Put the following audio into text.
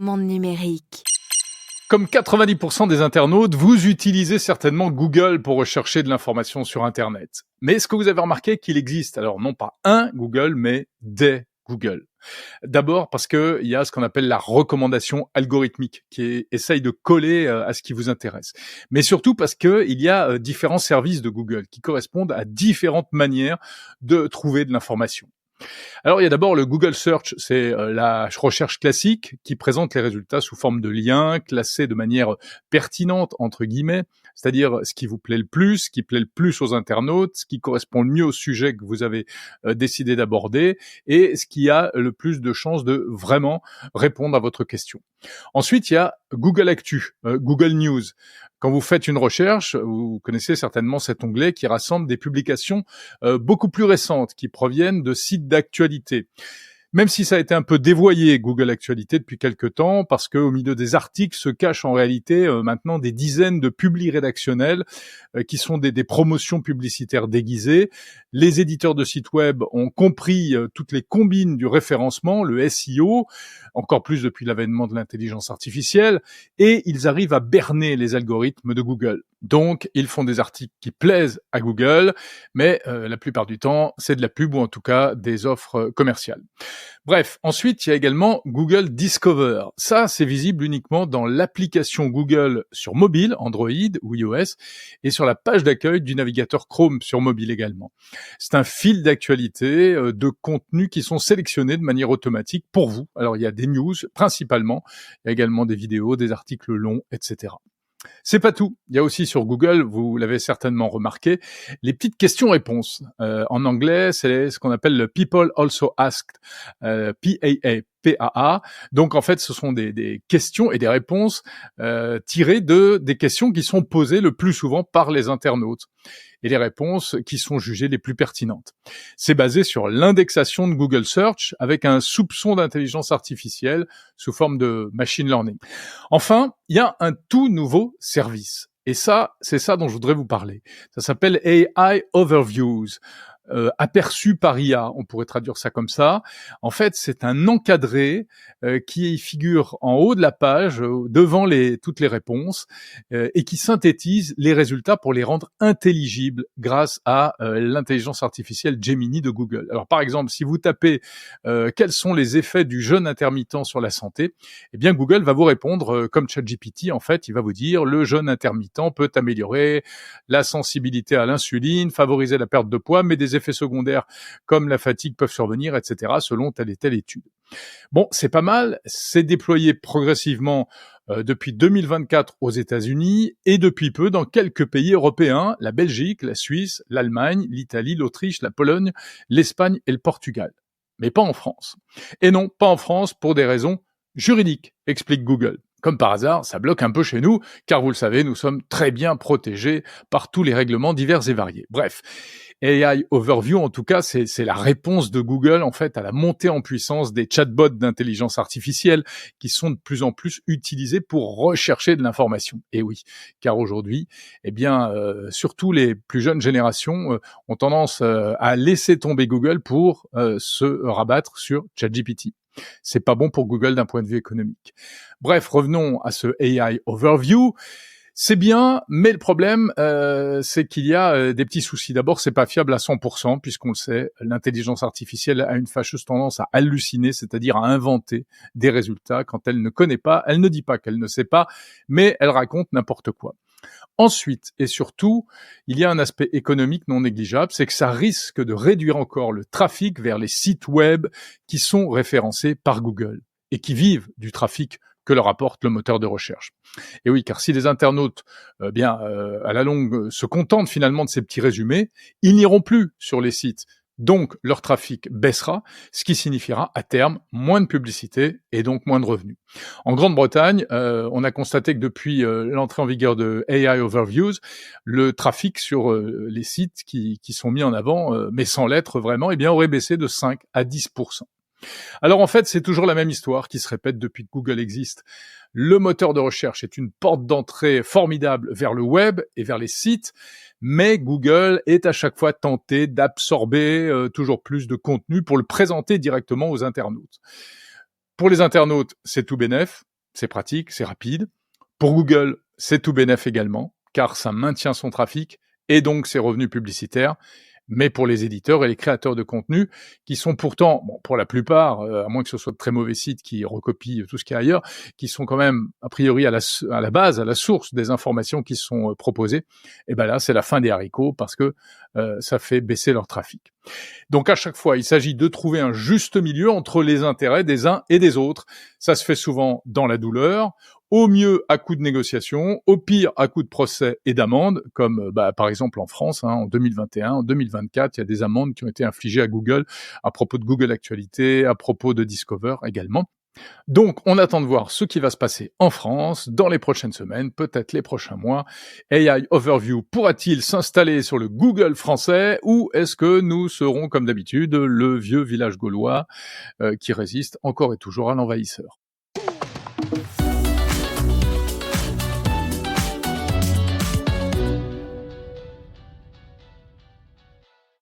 Monde numérique. Comme 90% des internautes, vous utilisez certainement Google pour rechercher de l'information sur Internet. Mais est-ce que vous avez remarqué qu'il existe, alors non pas un Google, mais des Google? D'abord parce qu'il y a ce qu'on appelle la recommandation algorithmique qui essaye de coller à ce qui vous intéresse. Mais surtout parce qu'il y a différents services de Google qui correspondent à différentes manières de trouver de l'information. Alors, il y a d'abord le Google Search, c'est la recherche classique qui présente les résultats sous forme de liens classés de manière pertinente, entre guillemets, c'est-à-dire ce qui vous plaît le plus, ce qui plaît le plus aux internautes, ce qui correspond le mieux au sujet que vous avez décidé d'aborder et ce qui a le plus de chances de vraiment répondre à votre question. Ensuite, il y a Google Actu, Google News. Quand vous faites une recherche, vous connaissez certainement cet onglet qui rassemble des publications beaucoup plus récentes, qui proviennent de sites d'actualité. Même si ça a été un peu dévoyé, Google Actualité, depuis quelques temps, parce qu'au milieu des articles se cachent en réalité maintenant des dizaines de publis rédactionnels qui sont des promotions publicitaires déguisées. Les éditeurs de sites web ont compris toutes les combines du référencement, le SEO, encore plus depuis l'avènement de l'intelligence artificielle, et ils arrivent à berner les algorithmes de Google. Donc, ils font des articles qui plaisent à Google, mais la plupart du temps, c'est de la pub ou en tout cas des offres commerciales. Bref, ensuite, il y a également Google Discover. Ça, c'est visible uniquement dans l'application Google sur mobile, Android ou iOS, et sur la page d'accueil du navigateur Chrome sur mobile également. C'est un fil d'actualité de contenus qui sont sélectionnés de manière automatique pour vous. Alors, il y a des news principalement, il y a également des vidéos, des articles longs, etc. C'est pas tout. Il y a aussi sur Google, vous l'avez certainement remarqué, les petites questions-réponses. En anglais, c'est ce qu'on appelle le People Also Asked, PAA. Donc en fait, ce sont des questions et des réponses tirées de des questions qui sont posées le plus souvent par les internautes et les réponses qui sont jugées les plus pertinentes. C'est basé sur l'indexation de Google Search avec un soupçon d'intelligence artificielle sous forme de machine learning. Enfin, il y a un tout nouveau service. Et ça, c'est ça dont je voudrais vous parler. Ça s'appelle AI Overviews. Aperçu par IA, on pourrait traduire ça comme ça. En fait, c'est un encadré qui figure en haut de la page, devant toutes les réponses, et qui synthétise les résultats pour les rendre intelligibles grâce à l'intelligence artificielle Gemini de Google. Alors, par exemple, si vous tapez quels sont les effets du jeûne intermittent sur la santé, eh bien, Google va vous répondre comme ChatGPT. En fait, il va vous dire le jeûne intermittent peut améliorer la sensibilité à l'insuline, favoriser la perte de poids, mais des effets secondaires comme la fatigue peuvent survenir, etc., selon telle et telle étude. Bon, c'est pas mal, c'est déployé progressivement depuis 2024 aux États-Unis et depuis peu dans quelques pays européens, la Belgique, la Suisse, l'Allemagne, l'Italie, l'Autriche, la Pologne, l'Espagne et le Portugal. Mais pas en France. Et non, pas en France pour des raisons juridiques, explique Google. Comme par hasard, ça bloque un peu chez nous, car vous le savez, nous sommes très bien protégés par tous les règlements divers et variés. Bref, AI Overview, en tout cas, c'est la réponse de Google, en fait, à la montée en puissance des chatbots d'intelligence artificielle qui sont de plus en plus utilisés pour rechercher de l'information. Et oui, car aujourd'hui, eh bien, surtout les plus jeunes générations ont tendance à laisser tomber Google pour se rabattre sur ChatGPT. C'est pas bon pour Google d'un point de vue économique. Bref, revenons à ce AI Overview. C'est bien, mais le problème, c'est qu'il y a des petits soucis. D'abord, c'est pas fiable à 100%, puisqu'on le sait, l'intelligence artificielle a une fâcheuse tendance à halluciner, c'est-à-dire à inventer des résultats quand elle ne connaît pas. Elle ne dit pas qu'elle ne sait pas, mais elle raconte n'importe quoi. Ensuite, et surtout, il y a un aspect économique non négligeable, c'est que ça risque de réduire encore le trafic vers les sites web qui sont référencés par Google et qui vivent du trafic que leur apporte le moteur de recherche. Et oui, car si les internautes, à la longue, se contentent finalement de ces petits résumés, ils n'iront plus sur les sites. Donc, leur trafic baissera, ce qui signifiera à terme moins de publicité et donc moins de revenus. En Grande-Bretagne, on a constaté que depuis l'entrée en vigueur de AI Overviews, le trafic sur les sites qui sont mis en avant, mais sans l'être vraiment, eh bien, aurait baissé de 5 à 10%. Alors en fait, c'est toujours la même histoire qui se répète depuis que Google existe. Le moteur de recherche est une porte d'entrée formidable vers le web et vers les sites, mais Google est à chaque fois tenté d'absorber toujours plus de contenu pour le présenter directement aux internautes. Pour les internautes, c'est tout bénef. c'est pratique, c'est rapide. Pour Google, c'est tout bénef également, car ça maintient son trafic et donc ses revenus publicitaires. Mais pour les éditeurs et les créateurs de contenu, qui sont pourtant, bon, pour la plupart, à moins que ce soit de très mauvais sites qui recopient tout ce qu'il y a ailleurs, qui sont quand même, a priori, à la base, à la source des informations qui sont proposées, et ben là, c'est la fin des haricots parce que ça fait baisser leur trafic. Donc à chaque fois, il s'agit de trouver un juste milieu entre les intérêts des uns et des autres. Ça se fait souvent dans la douleur, au mieux à coup de négociation, au pire à coup de procès et d'amendes, comme par exemple en France, en 2021, en 2024, il y a des amendes qui ont été infligées à Google à propos de Google Actualité, à propos de Discover également. Donc, on attend de voir ce qui va se passer en France dans les prochaines semaines, peut-être les prochains mois. AI Overview pourra-t-il s'installer sur le Google français ou est-ce que nous serons, comme d'habitude, le vieux village gaulois qui résiste encore et toujours à l'envahisseur ?